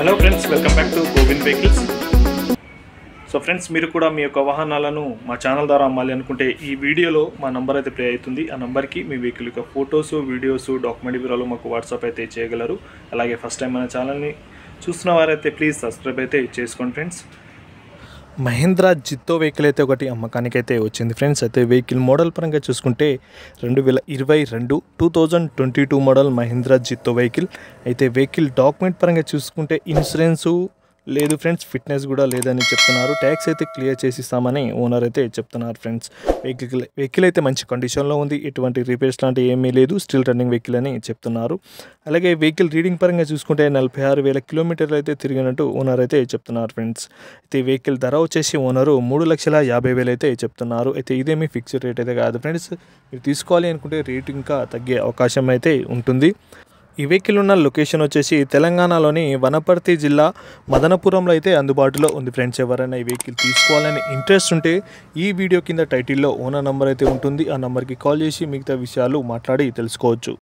Hello friends, welcome back to Govind vehicles. So friends, మీరు కూడా మీ యొక్క వాహనాలను మా ఛానల్ ద్వారా అమ్మాలి అనుకుంటే ఈ వీడియోలో మా నంబర్ అయితే ప్లే అవుతుంది. ఆ నంబర్కి మీ వెహికల్ యొక్క ఫొటోస్, వీడియోస్, డాక్యుమెంట్ వివరాలు మాకు వాట్సాప్ అయితే చేయగలరు. అలాగే ఫస్ట్ టైం మన ఛానల్ని చూస్తున్న వారైతే ప్లీజ్ సబ్స్క్రైబ్ అయితే చేసుకోండి ఫ్రెండ్స్. మహీంద్రా జిత్తో వెహికల్ అయితే ఒకటి అమ్మకానికి అయితే వచ్చింది ఫ్రెండ్స్. అయితే వెహికల్ మోడల్ పరంగా చూసుకుంటే 2022 మోడల్ మహీంద్రా జిత్తో వెహికల్. అయితే వెహికల్ డాక్యుమెంట్ పరంగా చూసుకుంటే ఇన్సూరెన్సు లేదు ఫ్రెండ్స్, ఫిట్నెస్ కూడా లేదని చెప్తున్నారు. ట్యాక్స్ అయితే క్లియర్ చేసి ఇస్తామని ఓనర్ అయితే చెప్తున్నారు ఫ్రెండ్స్. వెహికల్ అయితే మంచి కండిషన్లో ఉంది, ఎటువంటి రిపేర్స్ లాంటివి ఏమీ లేదు, స్టిల్ రన్నింగ్ వెహికల్ అని చెప్తున్నారు. అలాగే వెహికల్ రీడింగ్ పరంగా చూసుకుంటే 46,000 కిలోమీటర్లు అయితే తిరిగినట్టు ఓనర్ అయితే చెప్తున్నారు ఫ్రెండ్స్. అయితే వెహికల్ ధర వచ్చేసి ఓనరు 3,50,000 అయితే చెప్తున్నారు. అయితే ఇదేమీ ఫిక్స్డ్ రేట్ అయితే కాదు ఫ్రెండ్స్, మీరు తీసుకోవాలి అనుకుంటే రేటు ఇంకా తగ్గే అవకాశం అయితే ఉంటుంది. ఈ వెహికల్ ఉన్న లొకేషన్ వచ్చేసి తెలంగాణలోని వనపర్తి జిల్లా మదనపురంలో అయితే అందుబాటులో ఉంది ఫ్రెండ్స్. ఎవరైనా ఈ వెహికల్ తీసుకోవాలని ఇంట్రెస్ట్ ఉంటే ఈ వీడియో కింద టైటిల్లో ఓనర్ నంబర్ అయితే ఉంటుంది, ఆ నెంబర్కి కాల్ చేసి మిగతా విషయాలు మాట్లాడి తెలుసుకోవచ్చు.